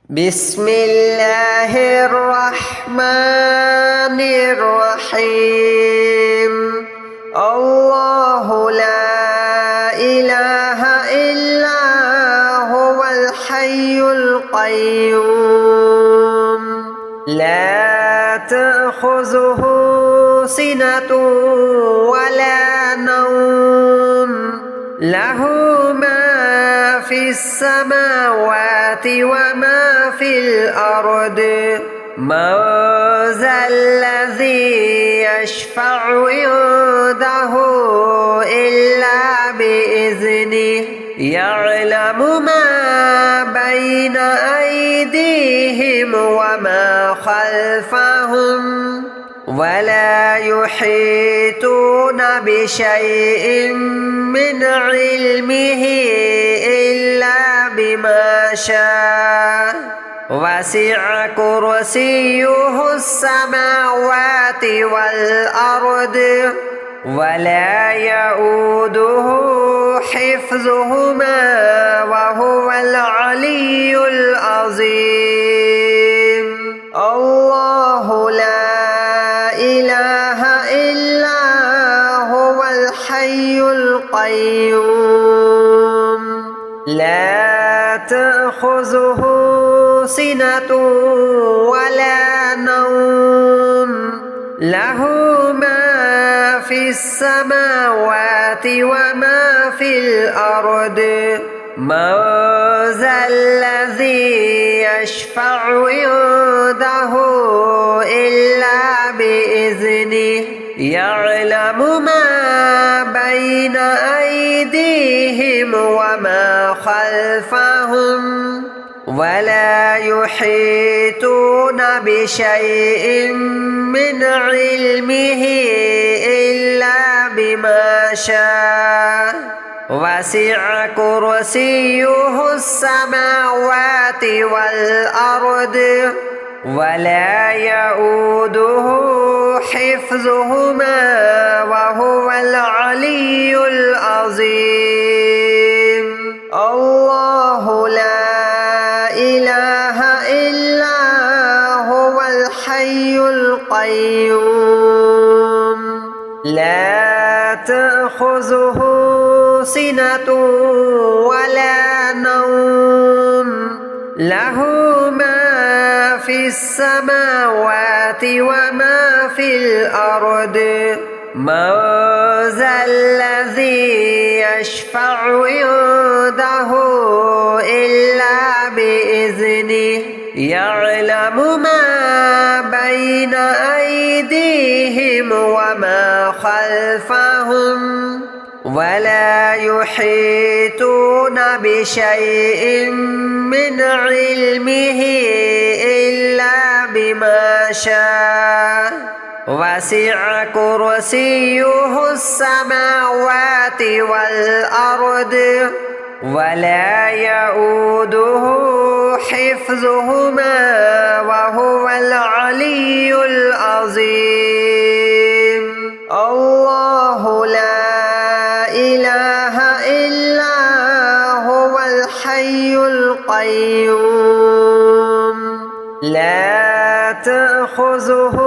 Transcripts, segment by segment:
بسم الله الرحمن الرحيم الله لا إله إلا هو الحي القيوم لا تأخذه سنة ولا نوم له ما في السماوات وما في الأرض من ذا الذي يشفع عنده إلا بإذنه يعلم ما بين أيديهم وما خلفهم ولا يحيطون بشيء من علمه إلا بما شاء وسع كرسيه السماوات والأرض ولا يؤوده حفظهما وهو العلي العظيم الله لا إله إلا هو الحي القيوم لا تأخذه سنة ولا نوم له ما في السماوات وما في الأرض من ذا الذي يشفع عنده إلا بإذنه يعلم ما بين أيديهم وما خلفهم ولا يحيطون بشيء من علمه إلا بما شاء وسع كرسيه السماوات والأرض ولا يؤوده حفظهما وهو العلي العظيم الله لا إله إلا هو الحي القيوم لا تأخذه سنة ولا نوم له ما في السماوات وما في الأرض من ذا الذي يشفع عنده إلا بإذنه يعلم ما بين أيديهم وما خلفهم ولا يحيطون بشيء من علمه إلا بما شاء وسع كرسيه السماوات والأرض ولا يؤوده حفظهما وهو العلي العظيم الله لا إله إلا هو الحي القيوم لا تأخذه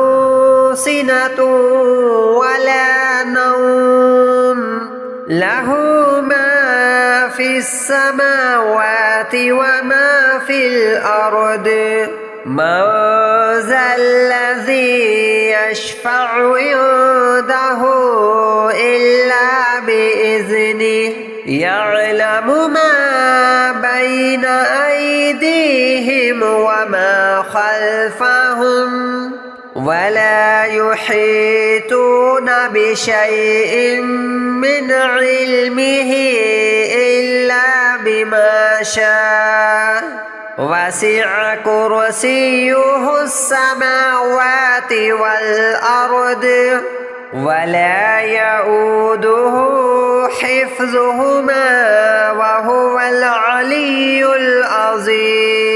سنة ولا نوم له ما في السماوات وما في الأرض من ذا الذي يشفع عنده إلا بإذنه يعلم ما بين أيديهم وما خلفهم ولا يحيطون بشيء من علمه إلا بما شاء وسع كرسيه السماوات والأرض ولا يؤوده حفظهما وهو العلي العظيم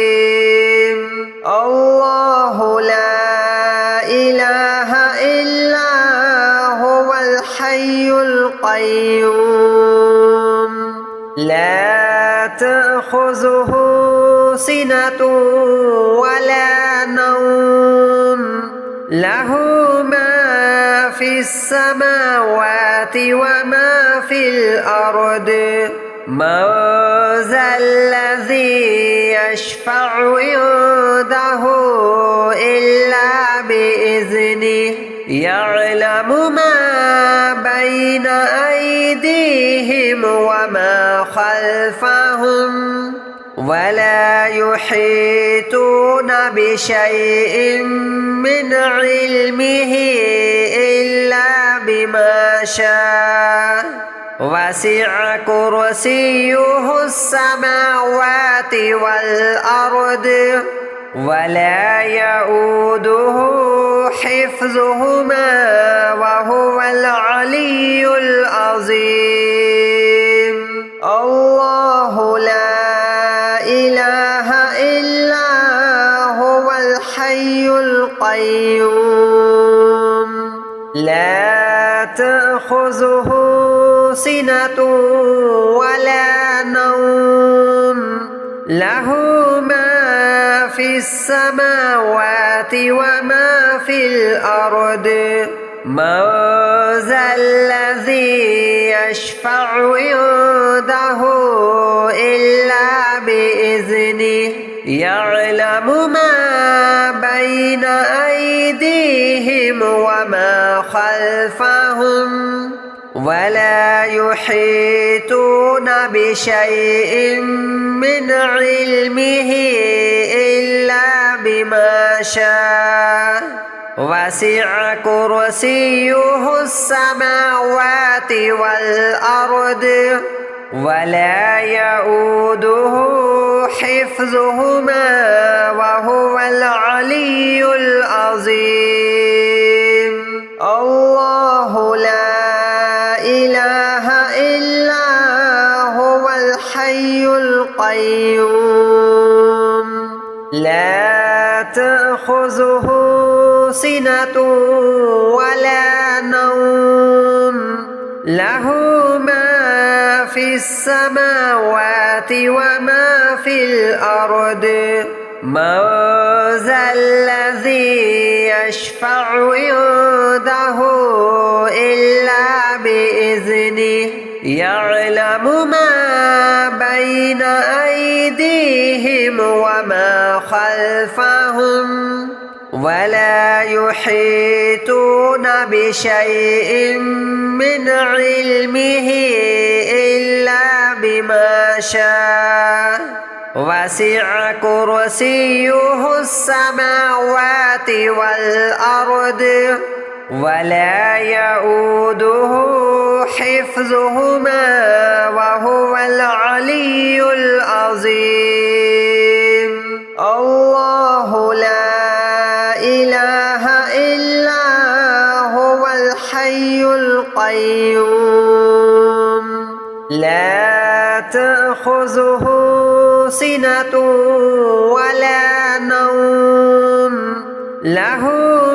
الله لا إله إلا هو الحي القيوم لا تأخذه سنة ولا نوم له ما في السماوات وما في الأرض من ذا الذي يشفع عنده إلا بإذنه يعلم ما بين أيديهم وما خلفهم ولا يحيطون بشيء من علمه إلا بما شاء وسع كرسيه السماوات والأرض ولا يؤوده حفظهما وهو العلي العظيم الله لا إله إلا هو الحي القيوم لا تأخذه سنة ولا نوم له ما في السماوات وما في الأرض من ذا الذي يشفع عنده إلا بإذنه يعلم ما بين أيديهم وما خلفهم ولا يحيطون بشيء من علمه إلا بما شاء وسع كرسيه السماوات والأرض ولا يؤوده حفظهما وهو العلي العظيم الله لا إله إلا هو الحي القيوم لا تأخذه سنة ولا نوم له ما في السماوات وما في الأرض من ذا الذي يشفع عنده إلا بإذنه يعلم ما بين أيديهم وما خلفهم ولا يحيطون بشيء من علمه إلا بما شاء وسع كرسيه السماوات والأرض ولا يؤوده حفظهما وهو العلي العظيم الله لا إله إلا هو الحي القيوم لا تأخذه سنة ولا نوم له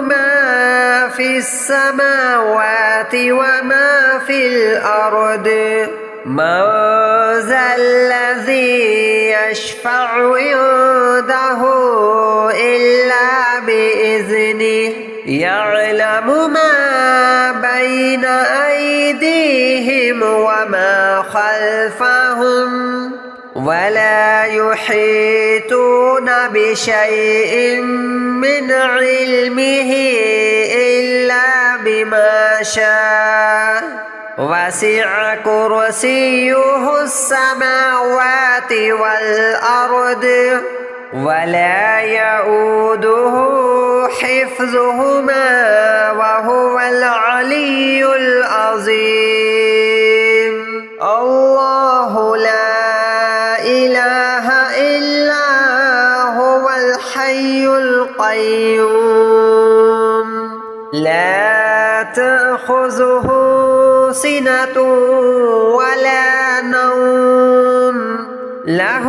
ما في السماوات وما في الأرض من ذا الذي يشفع عنده إلا بإذنه يعلم ما بين أيديهم وما خلفهم ولا يحيطون بشيء من علمه إلا بما شاء وسع كرسيه السماوات والأرض ولا يؤوده حفظهما وهو العلي العظيم الله لا إله إلا هو الحي القيوم لا تأخذه سنة ولا نوم له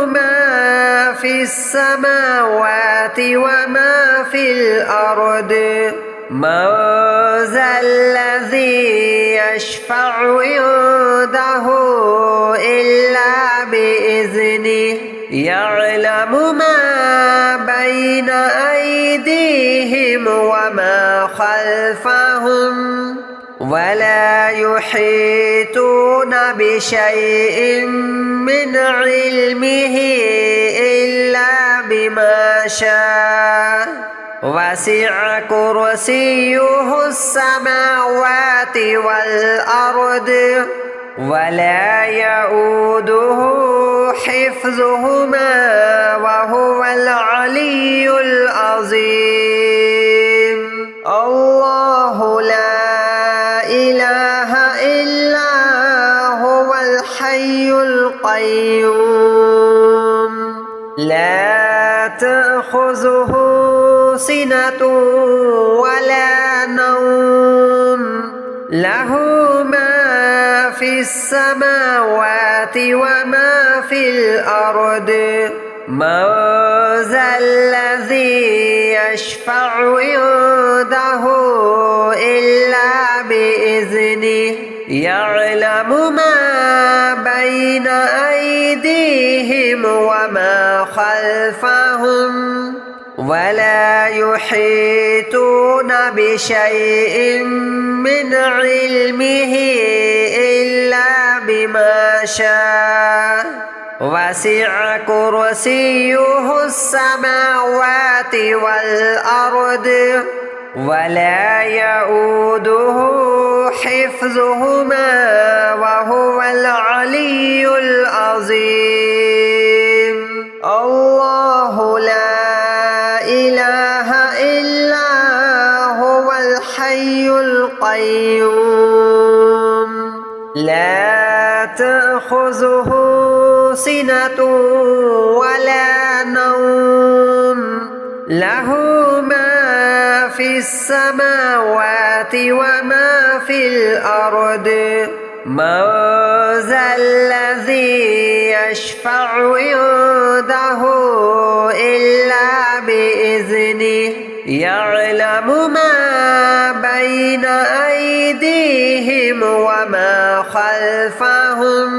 ما في السماوات وما في الأرض من ذا الذي يشفع عنده إلا بإذنه يعلم ما بين أيديهم وما خلفهم ولا يحيطون بشيء من علمه إلا بما شاء وسع كرسيه السماوات والأرض ولا يؤوده حفظهما وهو العلي العظيم. الله لا إله إلا هو الحي القيوم لا تأخذه سنة ولا نوم له ما في السماوات وما في الأرض من ذا الذي يشفع عنده إلا بإذنه يعلم ما بين أيديهم وما خلفهم ولا يحيطون بشيء من علمه إلا بما شاء وسع كرسيه السماوات والأرض ولا يؤوده حفظهما وهو العلي العظيم. الله لا إله إلا هو الحي القيوم لا تأخذه سنة ولا نوم له ما في السماوات وما في الأرض من ذا الذي يشفع عنده إلا بإذنه يعلم ما بين أيديهم وما خلفهم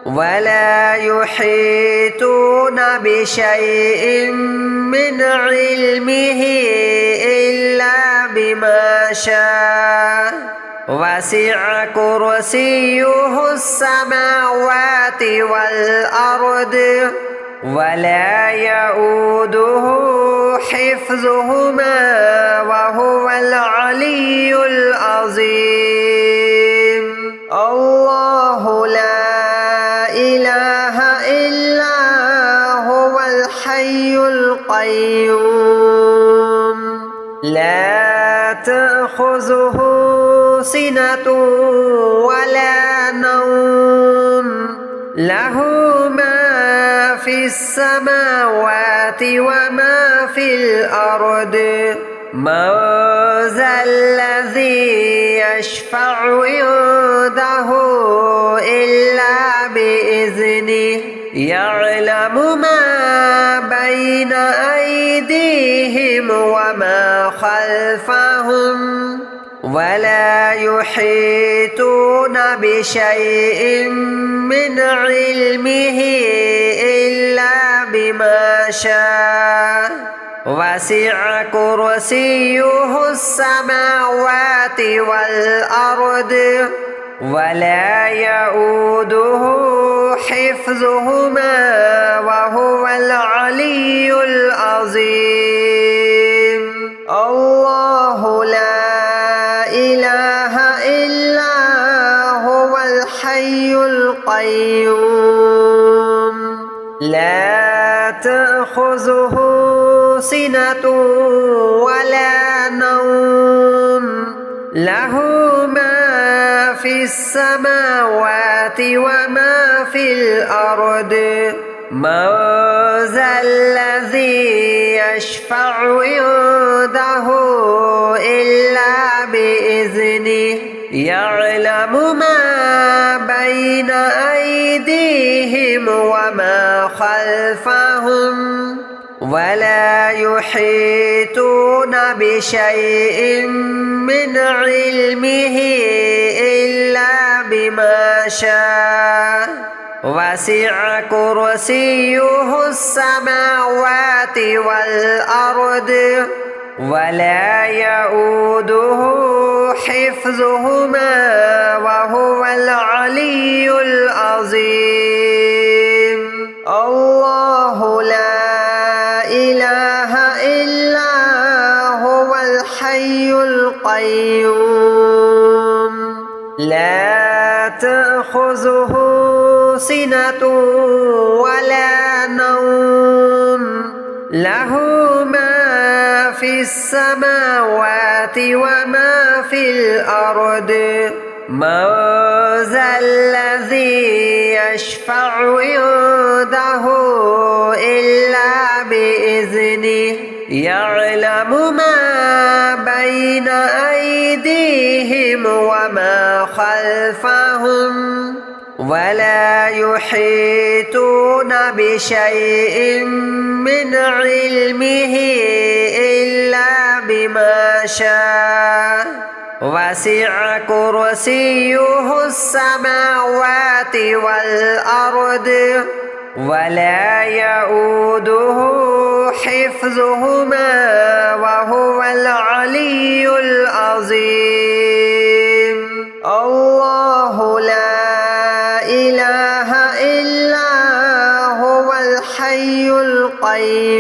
ولا يحيطون بشيء من علمه إلا بما شاء وسع كرسيه السماوات والأرض ولا يؤوده حفظهما وهو العلي العظيم. الله لا إله إلا هو الحي القيوم لا تأخذه سنة ولا نوم له ما في السماوات وما في الأرض من ذا الذي يشفع عنده إلا بإذنه يعلم ما بين أيديهم وما خلفهم ولا يحيطون بشيء من علمه إلا بما شاء وسع كرسيه السماوات والأرض ولا يؤوده حفظهما وهو العلي العظيم. الله لا إله إلا هو الحي القيوم لا تأخذه سنة ولا نوم له ما في السماوات وما في الأرض من ذا الذي يشفع عنده إلا بإذنه يعلم ما بين أيديهم وما خلفهم ولا يحيطون بشيء من علمه إلا بما شاء وسع كرسيه السماوات والأرض ولا يؤوده حفظهما وهو العلي العظيم. الله لا إله إلا هو الحي القيوم لا تأخذه سنة ولا نوم له ما في السماوات وما في الأرض من ذا الذي يشفع عنده إلا بإذنه يعلم ما بين أيديهم وما خلفهم ولا يحيطون بشيء من علمه إلا بما شاء وسع كرسيه السماوات والأرض ولا يؤوده حفظهما وهو العلي العظيم. الله لا إله إلا هو الحي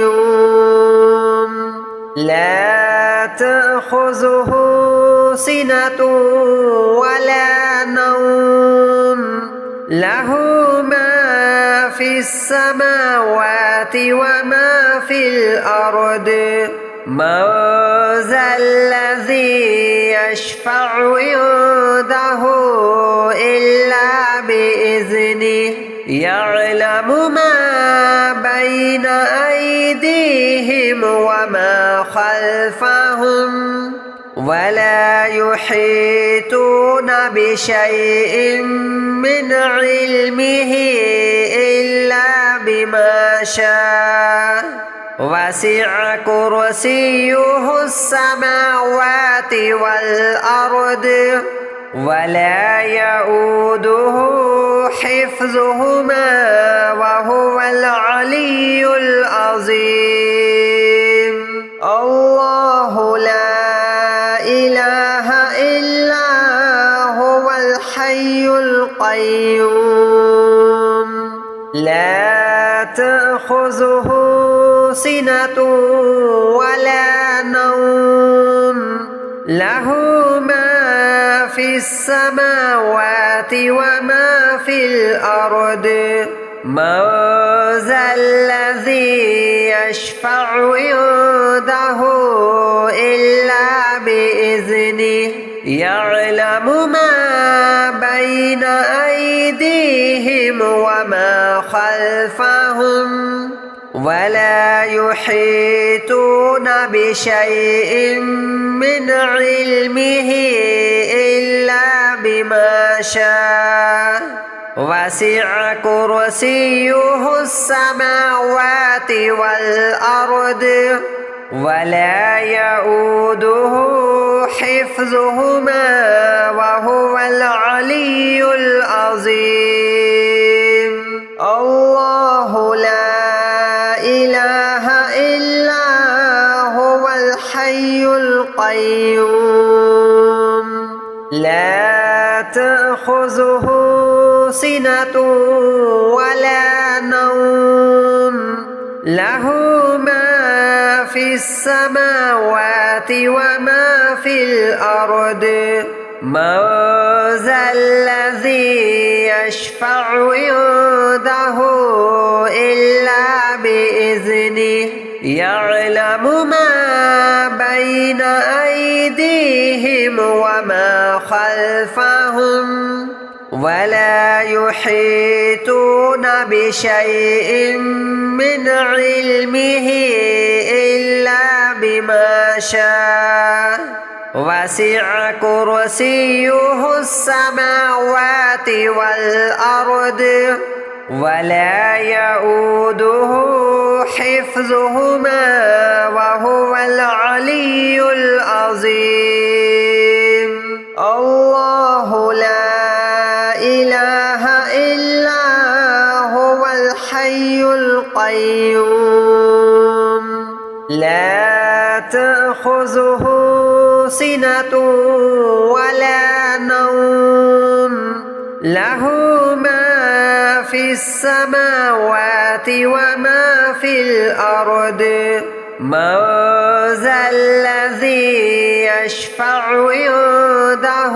القيوم لا تأخذه سنة ولا نوم له ما في السماوات وما في الأرض من ذا الذي يشفع عنده إلا بإذنه يعلم ما بين أيديهم وما خلفهم ولا يحيطون بشيء من علمه إلا بما شاء وسع كرسيه السماوات والأرض ولا يؤوده حفظهما وهو العلي العظيم. الله لا إله إلا هو الحي القيوم لا تأخذه سنة ولا نوم له ما في السماوات وما في الأرض من ذا الذي يشفع عنده إلا بإذنه يعلم ما بين أيديهم وما خلفهم ولا يحيطون بشيء من علمه إلا بما شاء وسع كرسيه السماوات والأرض ولا يؤوده حفظهما وهو العلي العظيم. الله لا إله إلا هو الحي القيوم لا تأخذه سنة ولا نوم له ما في السماوات وما في الأرض من ذا الذي يشفع عنده إلا بإذنه يعلم ما بين أيديهم وما خلفهم ولا يحيطون بشيء من علمه إلا بما شاء وسع كرسيه السماوات والأرض ولا يؤوده حفظهما وهو العلي العظيم. الله لا إله إلا لا تأخذه سنة ولا نوم له ما في السماوات وما في الأرض من ذا الذي يشفع عنده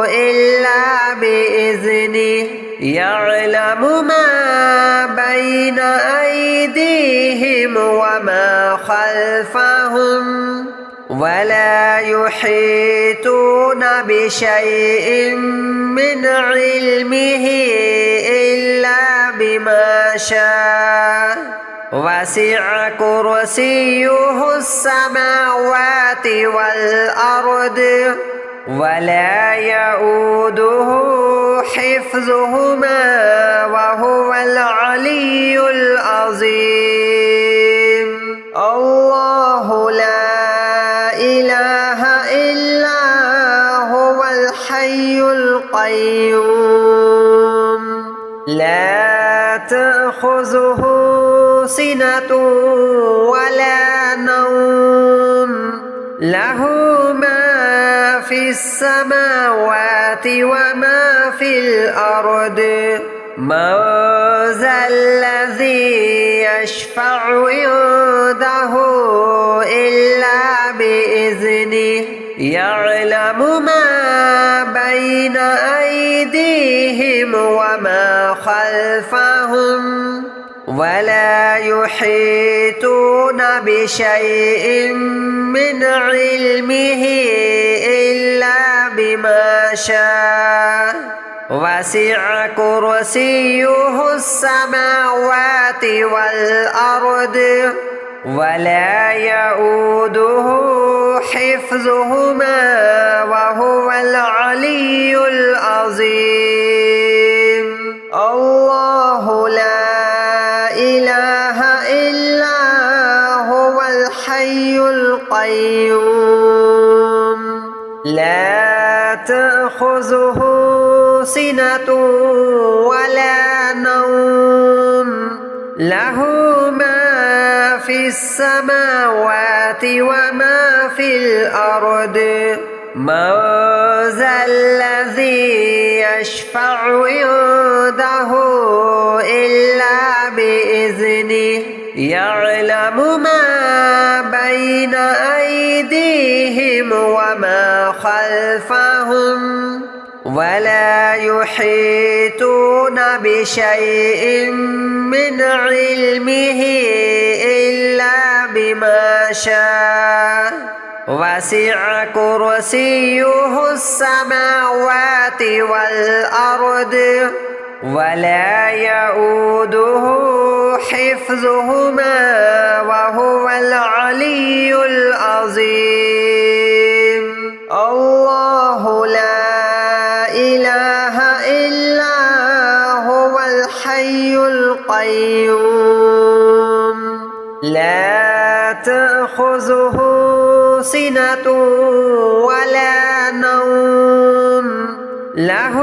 إلا بإذنه يعلم ما بين أيديهم وما خلفهم ولا يحيطون بشيء من علمه إلا بما شاء وسع كرسيه السماوات والأرض ولا يؤوده حفظهما وهو العلي العظيم الله لا إله إلا هو الحي القيوم لا تأخذه سنة ولا نوم له ما في السماوات وما في الأرض من ذا الذي يشفع عنده إلا بإذنه يعلم ما بين أيديهم وما خلفهم ولا يحيطون بشيء من علمه إلا بما شاء وسع كرسيه السماوات والأرض ولا يؤوده حفظهما وهو العلي العظيم الله لا إله إلا هو الحي القيوم لا تأخذه سنة ولا نوم له ما في السماوات وما في الأرض من ذا الذي يشفع عنده إلا بإذنه يعلم ما بين أيديهم وما خلفهم ولا يحيطون بشيء من علمه إلا بما شاء وسع كرسيه السماوات والأرض ولا يؤوده حفظهما وهو العلي العظيم الله لا إله إلا هو الحي القيوم لا تأخذه سنة ولا نوم له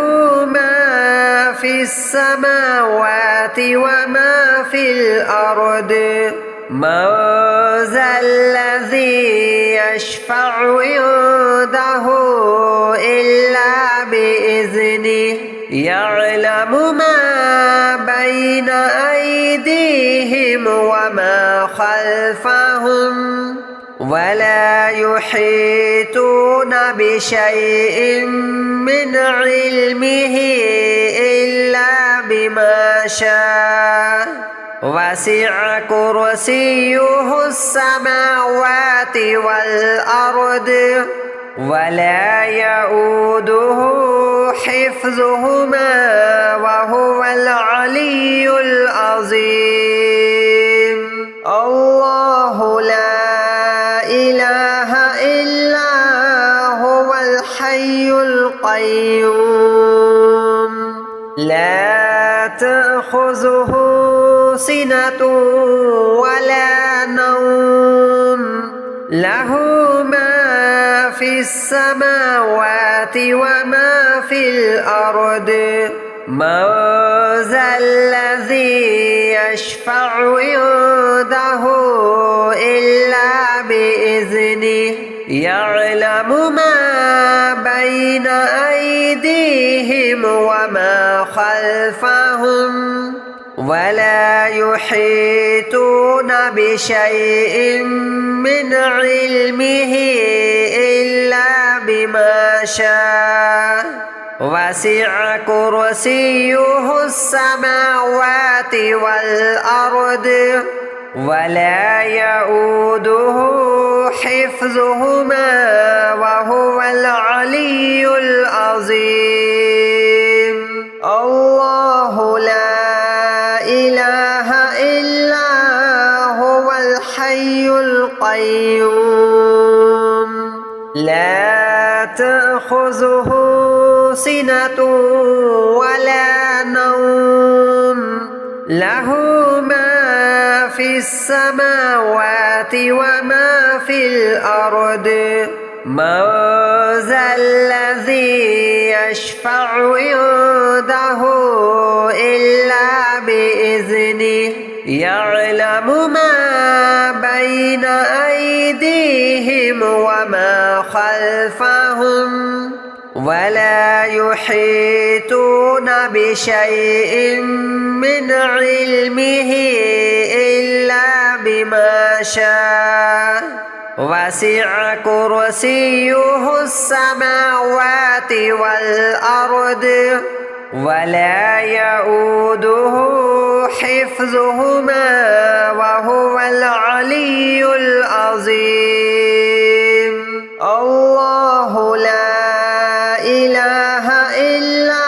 ما في السماوات وما في الأرض من ذا الذي يشفع عنده إلا بإذنه يعلم ما بين أيديهم وما خلفهم ولا يحيطون بشيء من علمه إلا بما شاء وسع كرسيه السماوات والأرض ولا يؤوده حفظهما وهو العلي العظيم الله لا إله إلا هو الحي القيوم لا تأخذه سنة ولا نوم له ما في السماوات وما في الأرض من ذا الذي يشفع عنده إلا يعلم ما بين أيديهم وما خلفهم ولا يحيطون بشيء من علمه إلا بما شاء وسع كرسيه السماوات والأرض ولا يؤوده حفظهما وهو العلي العظيم. الله لا إله إلا هو الحي القيوم لا تأخذه سنة ولا نوم له ما في السماوات وما في الأرض من ذا الذي يشفع عنده إلا بإذنه يعلم ما بين أيديهم وما خلفهم ولا يحيطون بشيء من علمه إلا بما شاء وسع كرسيه السماوات والأرض ولا يؤوده حفظهما وهو العلي العظيم. الله لا إله إلا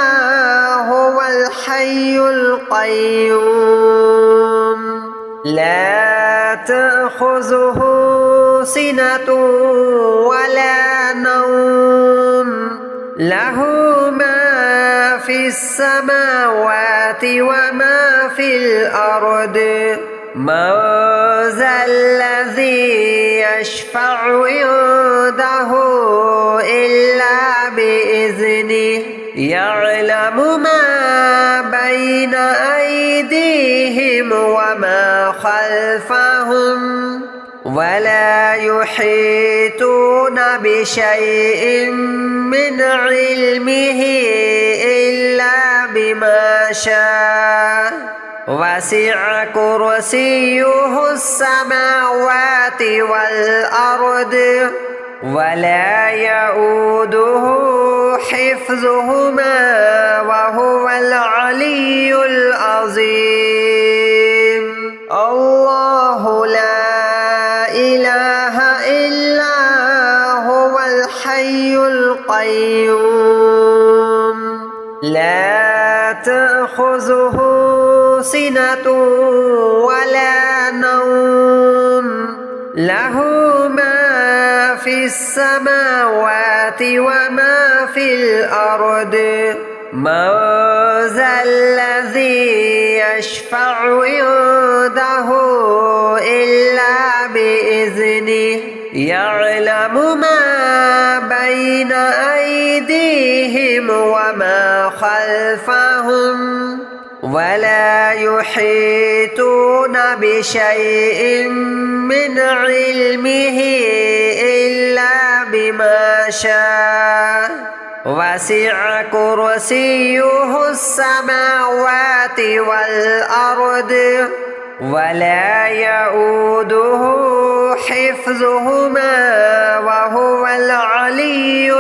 هو الحي القيوم لا تأخذه سنة ولا نوم له ما في السماوات وما في الأرض من ذا الذي يشفع عنده إلا بإذنه يعلم ما بين أيديهم وما خلفهم ولا يحيطون بشيء من علمه إلا بما شاء وسع كرسيه السماوات والأرض ولا يؤوده حفظهما وهو العلي العظيم. الله لا إله إلا هو الحي القيوم لا تأخذه سنة ولا نوم له ما في السماوات وما في الأرض من ذا الذي يشفع عنده إلا بإذنه يعلم ما بين أيديهم وما خلفهم ولا يحيطون بشيء من علمه إلا بما شاء وسع كرسيه السماوات والأرض ولا يؤوده حفظهما وهو العلي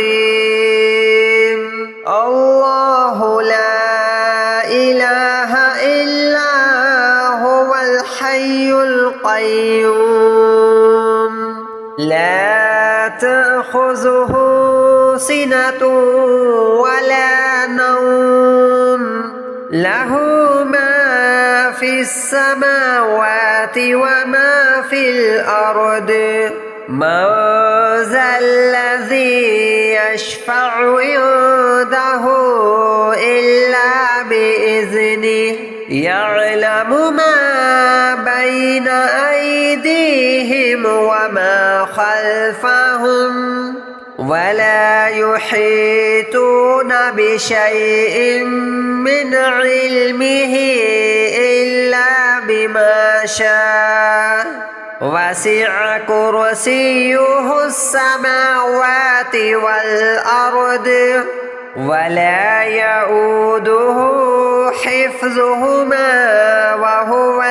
العظيم. الله لا إله إلا هو الحي القيوم لا تأخذه سنة ولا نوم له ما في السماوات وما في الأرض من ذا الذي يشفع عنده إلا بإذنه يعلم ما بين أيديهم وما خلفهم ولا يحيطون بشيء من علمه إلا بما شاء وسع كرسيه السماوات والأرض ولا يؤوده حفظهما وهو